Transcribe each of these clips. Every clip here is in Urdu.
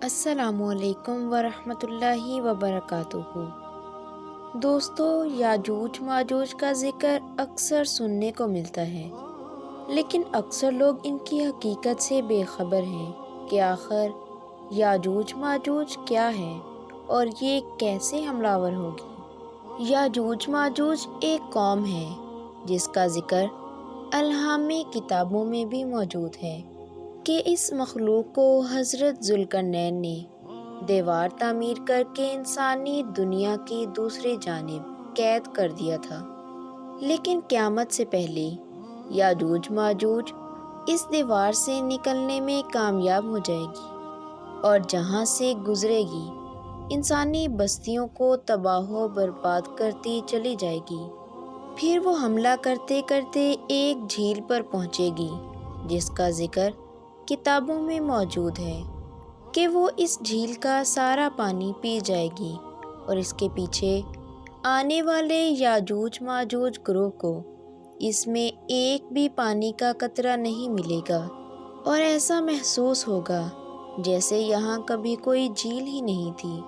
السلام علیکم ورحمۃ اللہ وبرکاتہ۔ دوستو، یاجوج ماجوج کا ذکر اکثر سننے کو ملتا ہے، لیکن اکثر لوگ ان کی حقیقت سے بے خبر ہیں کہ آخر یاجوج ماجوج کیا ہے اور یہ کیسے حملہ آور ہوگی۔ یاجوج ماجوج ایک قوم ہے جس کا ذکر الہامی کتابوں میں بھی موجود ہے کہ اس مخلوق کو حضرت ذوالقرنین نے دیوار تعمیر کر کے انسانی دنیا کی دوسری جانب قید کر دیا تھا، لیکن قیامت سے پہلے یاجوج ماجوج اس دیوار سے نکلنے میں کامیاب ہو جائے گی اور جہاں سے گزرے گی انسانی بستیوں کو تباہ و برباد کرتی چلی جائے گی۔ پھر وہ حملہ کرتے کرتے ایک جھیل پر پہنچے گی جس کا ذکر کتابوں میں موجود ہے کہ وہ اس جھیل کا سارا پانی پی جائے گی اور اس کے پیچھے آنے والے یاجوج ماجوج گروہ کو اس میں ایک بھی پانی کا قطرہ نہیں ملے گا اور ایسا محسوس ہوگا جیسے یہاں کبھی کوئی جھیل ہی نہیں تھی۔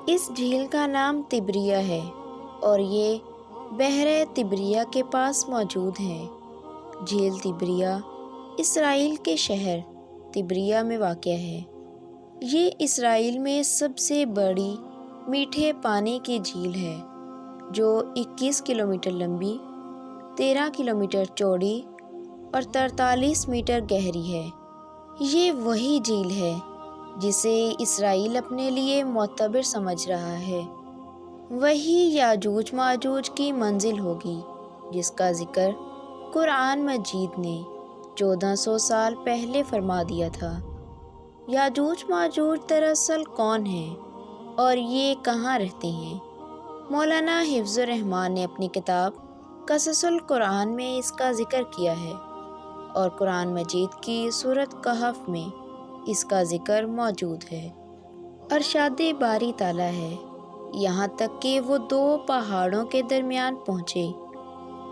اس جھیل کا نام تبریہ ہے اور یہ بحر تبریہ کے پاس موجود ہے۔ جھیل تبریہ اسرائیل کے شہر تبریہ میں واقع ہے۔ یہ اسرائیل میں سب سے بڑی میٹھے پانی کی جھیل ہے جو 21 کلومیٹر لمبی، 13 کلومیٹر چوڑی اور 43 میٹر گہری ہے۔ یہ وہی جھیل ہے جسے اسرائیل اپنے لیے معتبر سمجھ رہا ہے۔ وہی یاجوج ماجوج کی منزل ہوگی جس کا ذکر قرآن مجید نے 1400 سال پہلے فرما دیا تھا۔ یاجوج ماجوج دراصل کون ہیں اور یہ کہاں رہتے ہیں؟ مولانا حفظ الرحمان نے اپنی کتاب قصص القرآن میں اس کا ذکر کیا ہے اور قرآن مجید کی سورۃ کہف میں اس کا ذکر موجود ہے۔ ارشاد باری تعالیٰ ہے، یہاں تک کہ وہ 2 پہاڑوں کے درمیان پہنچے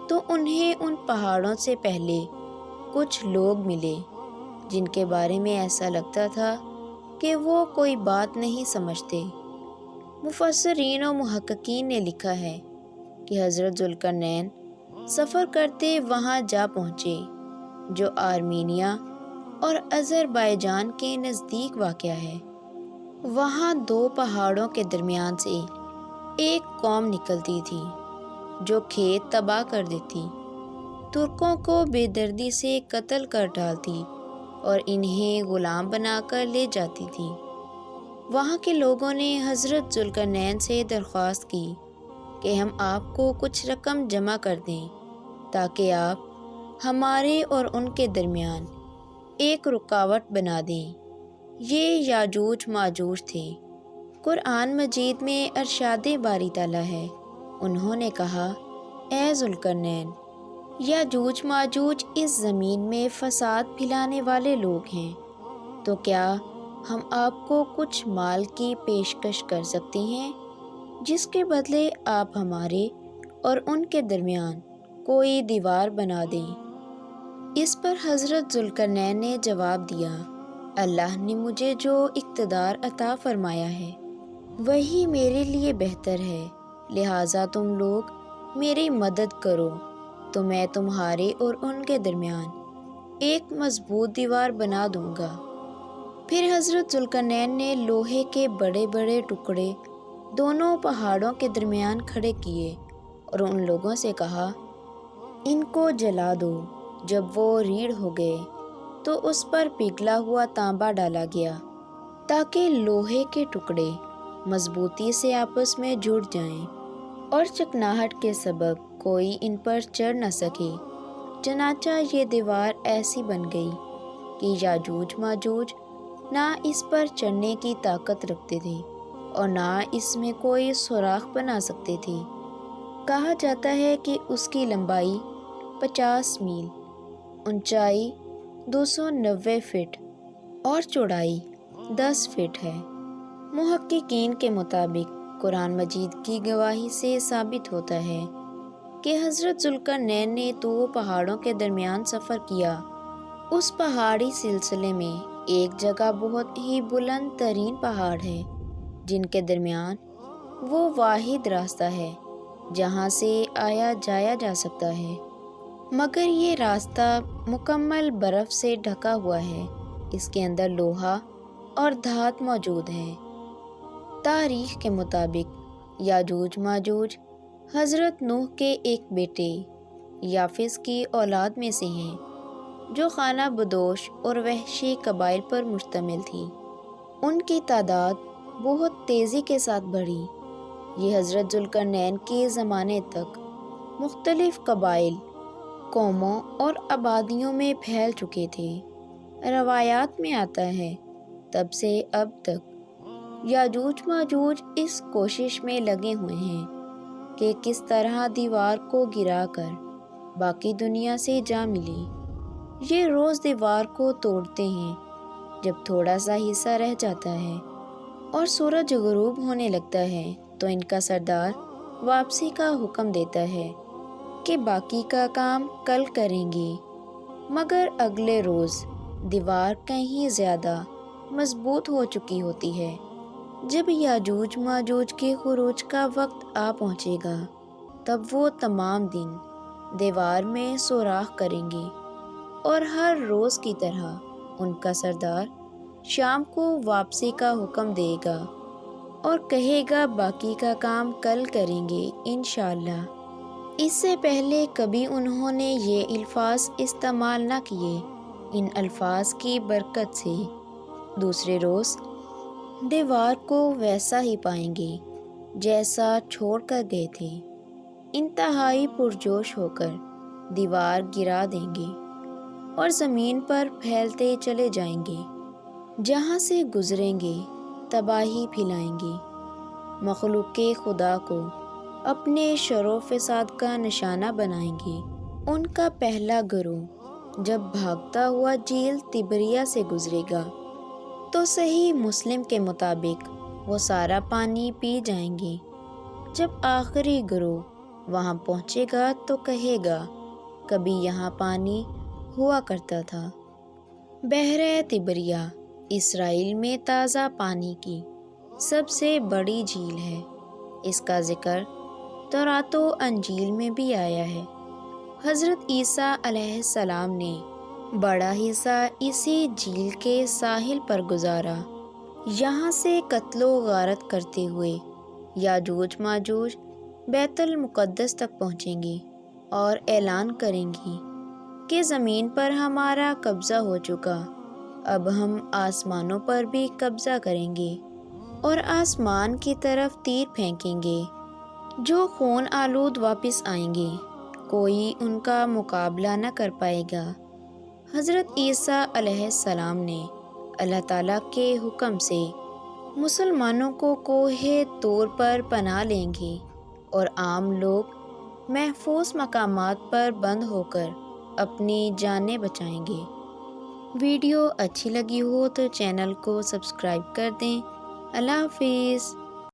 تو انہیں ان پہاڑوں سے پہلے کچھ لوگ ملے جن کے بارے میں ایسا لگتا تھا کہ وہ کوئی بات نہیں سمجھتے۔ مفسرین و محققین نے لکھا ہے کہ حضرت ذوالقرنین سفر کرتے وہاں جا پہنچے جو آرمینیا اور آذربائیجان کے نزدیک واقع ہے۔ وہاں 2 پہاڑوں کے درمیان سے ایک قوم نکلتی تھی جو کھیت تباہ کر دیتی، ترکوں کو بے دردی سے قتل کر ڈالتی اور انہیں غلام بنا کر لے جاتی تھی۔ وہاں کے لوگوں نے حضرت ذوالقرنین سے درخواست کی کہ ہم آپ کو کچھ رقم جمع کر دیں تاکہ آپ ہمارے اور ان کے درمیان ایک رکاوٹ بنا دیں۔ یہ یاجوج ماجوج تھے۔ قرآن مجید میں ارشاد باری تعالیٰ ہے، انہوں نے کہا، اے ذوالقرنین، یاجوج ماجوج اس زمین میں فساد پھیلانے والے لوگ ہیں، تو کیا ہم آپ کو کچھ مال کی پیشکش کر سکتے ہیں جس کے بدلے آپ ہمارے اور ان کے درمیان کوئی دیوار بنا دیں؟ اس پر حضرت ذوالقرنین نے جواب دیا، اللہ نے مجھے جو اقتدار عطا فرمایا ہے وہی میرے لیے بہتر ہے، لہٰذا تم لوگ میری مدد کرو تو میں تمہارے اور ان کے درمیان ایک مضبوط دیوار بنا دوں گا۔ پھر حضرت ذوالقرنین نے لوہے کے بڑے بڑے ٹکڑے دونوں پہاڑوں کے درمیان کھڑے کیے اور ان لوگوں سے کہا، ان کو جلا دو۔ جب وہ ریڑھ ہو گئے تو اس پر پگھلا ہوا تانبا ڈالا گیا تاکہ لوہے کے ٹکڑے مضبوطی سے آپس میں جڑ جائیں اور چکناہٹ کے سبب کوئی ان پر چڑھ نہ سکے۔ چنانچہ یہ دیوار ایسی بن گئی کہ یاجوج ماجوج نہ اس پر چڑھنے کی طاقت رکھتے تھے اور نہ اس میں کوئی سوراخ بنا سکتے تھے۔ کہا جاتا ہے کہ اس کی لمبائی 50 میل، اونچائی 290 فٹ اور چوڑائی 10 فٹ ہے۔ محققین کے مطابق قرآن مجید کی گواہی سے ثابت ہوتا ہے کہ حضرت ذوالقرنین نے 2 پہاڑوں کے درمیان سفر کیا۔ اس پہاڑی سلسلے میں ایک جگہ بہت ہی بلند ترین پہاڑ ہے جن کے درمیان وہ واحد راستہ ہے جہاں سے آیا جایا جا سکتا ہے، مگر یہ راستہ مکمل برف سے ڈھکا ہوا ہے۔ اس کے اندر لوہا اور دھات موجود ہے۔ تاریخ کے مطابق یاجوج ماجوج حضرت نوح کے ایک بیٹے یافس کی اولاد میں سے ہیں جو خانہ بدوش اور وحشی قبائل پر مشتمل تھی۔ ان کی تعداد بہت تیزی کے ساتھ بڑھی۔ یہ حضرت ذوالقرنین کے زمانے تک مختلف قبائل، قوموں اور آبادیوں میں پھیل چکے تھے۔ روایات میں آتا ہے تب سے اب تک یاجوج ماجوج اس کوشش میں لگے ہوئے ہیں کہ کس طرح دیوار کو گرا کر باقی دنیا سے جا ملے۔ یہ روز دیوار کو توڑتے ہیں جب تھوڑا سا حصہ رہ جاتا ہے اور سورج غروب ہونے لگتا ہے تو ان کا سردار واپسی کا حکم دیتا ہے کہ باقی کا کام کل کریں گے، مگر اگلے روز دیوار کہیں زیادہ مضبوط ہو چکی ہوتی ہے۔ جب یاجوج ماجوج کے خروج کا وقت آ پہنچے گا تب وہ تمام دن دیوار میں سوراخ کریں گے اور ہر روز کی طرح ان کا سردار شام کو واپسی کا حکم دے گا اور کہے گا باقی کا کام کل کریں گے انشاءاللہ۔ اس سے پہلے کبھی انہوں نے یہ الفاظ استعمال نہ کیے۔ ان الفاظ کی برکت سے دوسرے روز دیوار کو ویسا ہی پائیں گے جیسا چھوڑ کر گئے تھے۔ انتہائی پرجوش ہو کر دیوار گرا دیں گے اور زمین پر پھیلتے چلے جائیں گے۔ جہاں سے گزریں گے تباہی پھیلائیں گے۔ مخلوق خدا کو اپنے شر و فساد کا نشانہ بنائیں گے۔ ان کا پہلا گروہ جب بھاگتا ہوا جھیل تبریہ سے گزرے گا تو صحیح مسلم کے مطابق وہ سارا پانی پی جائیں گے۔ جب آخری گروہ وہاں پہنچے گا تو کہے گا کبھی یہاں پانی ہوا کرتا تھا۔ بحیرہ تبریہ اسرائیل میں تازہ پانی کی سب سے بڑی جھیل ہے۔ اس کا ذکر تورات و انجیل میں بھی آیا ہے۔ حضرت عیسیٰ علیہ السلام نے بڑا حصہ اسی جھیل کے ساحل پر گزارا۔ یہاں سے قتل و غارت کرتے ہوئے یاجوج ماجوج بیت المقدس تک پہنچیں گے اور اعلان کریں گے کہ زمین پر ہمارا قبضہ ہو چکا، اب ہم آسمانوں پر بھی قبضہ کریں گے اور آسمان کی طرف تیر پھینکیں گے۔ جو خون آلود واپس آئیں گے، کوئی ان کا مقابلہ نہ کر پائے گا۔ حضرت عیسیٰ علیہ السلام نے اللہ تعالیٰ کے حکم سے مسلمانوں کو کوہ طور پر پناہ لیں گے اور عام لوگ محفوظ مقامات پر بند ہو کر اپنی جانیں بچائیں گے۔ ویڈیو اچھی لگی ہو تو چینل کو سبسکرائب کر دیں۔ اللہ حافظ۔